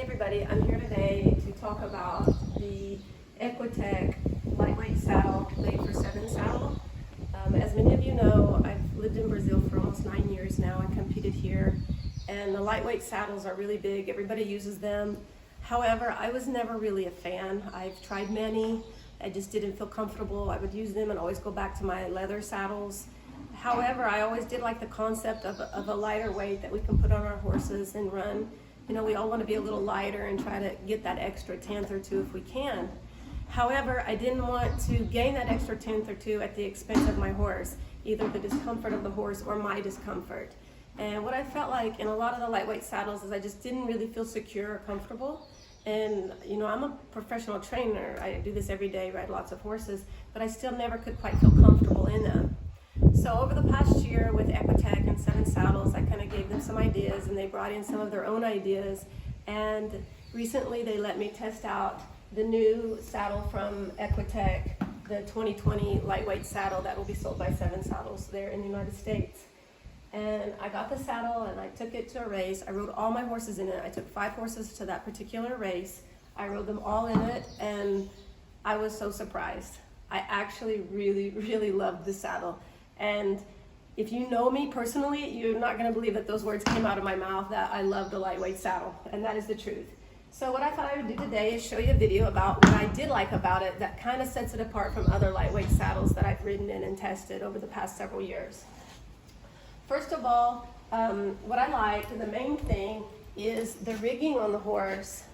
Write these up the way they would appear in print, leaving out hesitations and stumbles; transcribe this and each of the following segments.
everybody, I'm here today to talk about the Equitech lightweight saddle made for 7 saddle. As many of you know, I've lived in Brazil for almost 9 years now. I competed here, and the lightweight saddles are really big. Everybody uses them. However, I was never really a fan. I've tried many. I just didn't feel comfortable. I would use them and always go back to my leather saddles. However, I always did like the concept of a lighter weight that we can put on our horses and run. You know, we all want to be a little lighter and try to get that extra tenth or two if we can. However, I didn't want to gain that extra tenth or two at the expense of my horse, either the discomfort of the horse or my discomfort. And what I felt like in a lot of the lightweight saddles is I just didn't really feel secure or comfortable. And you know, I'm a professional trainer. I do this every day, ride lots of horses, but I still never could quite feel comfortable in them. So over the past year with Equitech and 7 Saddles, I kind of gave them some ideas, and they brought in some of their own ideas. And recently they let me test out the new saddle from Equitech, the 2020 lightweight saddle that will be sold by 7 Saddles there in the United States. And I got the saddle and I took it to a race. I rode all my horses in it. I took 5 horses to that particular race. I rode them all in it, and I was so surprised. I actually really loved the saddle. And if you know me personally, you're not going to believe that those words came out of my mouth, that I love the lightweight saddle, and that is the truth. So what I thought I would do today is show you a video about what I did like about it that kind of sets it apart from other lightweight saddles that I've ridden in and tested over the past several years. First of all, what I liked, and the main thing, is the rigging on the horse.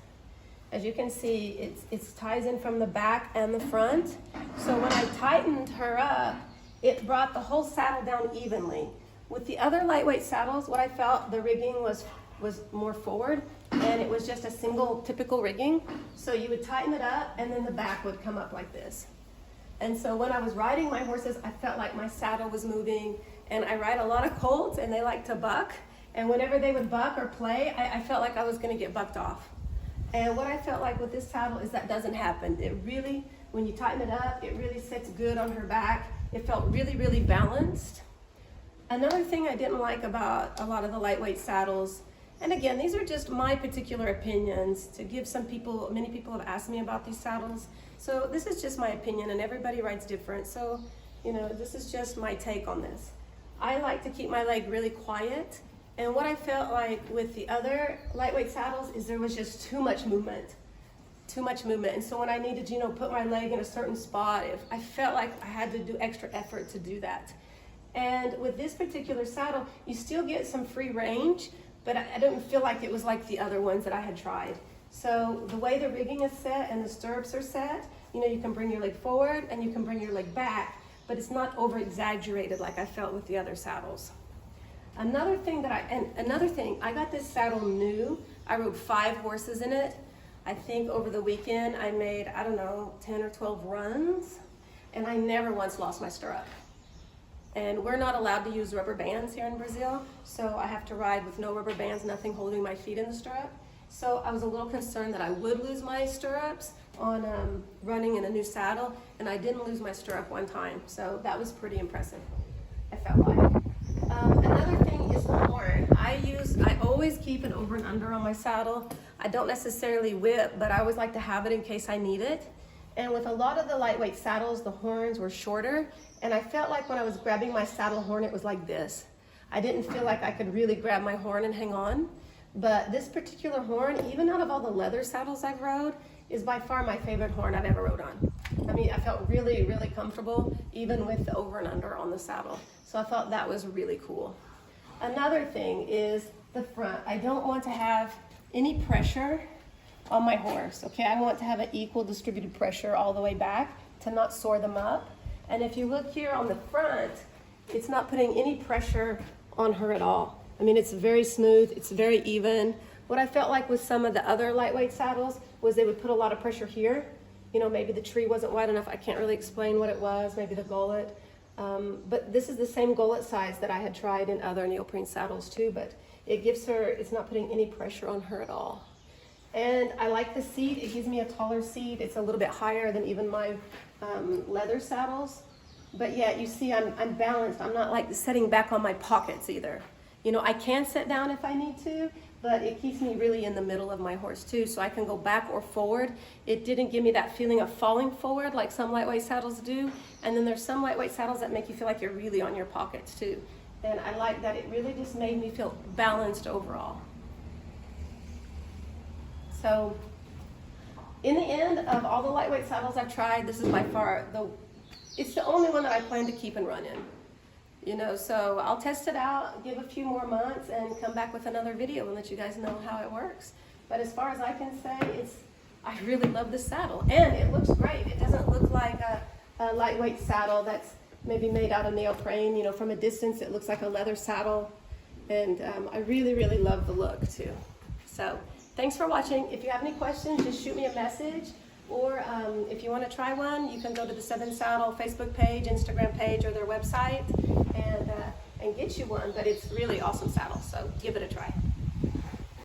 As you can see, it ties in from the back and the front. So when I tightened her up, it brought the whole saddle down evenly. With the other lightweight saddles, what I felt, the rigging was more forward, and it was just a single typical rigging. So you would tighten it up, and then the back would come up like this. And so when I was riding my horses, I felt like my saddle was moving. And I ride a lot of colts, and they like to buck. And whenever they would buck or play, I felt like I was gonna get bucked off. And what I felt like with this saddle is that doesn't happen. It really, when you tighten it up, it really sits good on her back. It felt really balanced. Another thing I didn't like about a lot of the lightweight saddles, and again, these are just my particular opinions to give some people, many people have asked me about these saddles. So this is just my opinion, and everybody rides different. So, you know, this is just my take on this. I like to keep my leg really quiet, and what I felt like with the other lightweight saddles is there was just too much movement. And so when I needed to, put my leg in a certain spot, I felt like I had to do extra effort to do that. And with this particular saddle, you still get some free range, but I didn't feel like it was like the other ones that I had tried. So the way the rigging is set and the stirrups are set, you can bring your leg forward and you can bring your leg back, but it's not over exaggerated like I felt with the other saddles. Another thing, I got this saddle new. I rode 5 horses in it. I think over the weekend I made, 10 or 12 runs, and I never once lost my stirrup. And we're not allowed to use rubber bands here in Brazil, so I have to ride with no rubber bands, nothing holding my feet in the stirrup. So I was a little concerned that I would lose my stirrups on running in a new saddle, and I didn't lose my stirrup one time, so that was pretty impressive, I felt like. Another thing is the horn. I always keep an over and under on my saddle. I don't necessarily whip, but I always like to have it in case I need it. And with a lot of the lightweight saddles, the horns were shorter, and I felt like when I was grabbing my saddle horn, it was like this. I didn't feel like I could really grab my horn and hang on. But this particular horn, even out of all the leather saddles I've rode, is by far my favorite horn I've ever rode on. I mean, I felt really comfortable, even with the over and under on the saddle. So I thought that was really cool. Another thing is the front. I don't want to have any pressure on my horse, okay? I want to have an equal distributed pressure all the way back to not soar them up. And if you look here on the front, it's not putting any pressure on her at all. I mean, it's very smooth, it's very even. What I felt like with some of the other lightweight saddles was they would put a lot of pressure here. Maybe the tree wasn't wide enough. I can't really explain what it was, maybe the gullet. But this is the same gullet size that I had tried in other neoprene saddles too, but it's not putting any pressure on her at all. And I like the seat. It gives me a taller seat. It's a little bit higher than even my leather saddles. But yeah, you see I'm balanced. I'm not like sitting back on my pockets either. I can sit down if I need to, but it keeps me really in the middle of my horse too, so I can go back or forward. It didn't give me that feeling of falling forward like some lightweight saddles do, and then there's some lightweight saddles that make you feel like you're really on your pockets too. And I like that it really just made me feel balanced overall. So in the end of all the lightweight saddles I've tried, this is by far it's the only one that I plan to keep and run in. You know, so I'll test it out, give a few more months, and come back with another video and let you guys know how it works. But as far as I can say, I really love this saddle, and it looks great. It doesn't look like a lightweight saddle that's maybe made out of neoprene. You know, from a distance, it looks like a leather saddle, and I really, really love the look too. So thanks for watching. If you have any questions, just shoot me a message. Or if you want to try one, you can go to the Seven Saddle Facebook page, Instagram page, or their website and get you one. But it's really awesome saddle, so give it a try.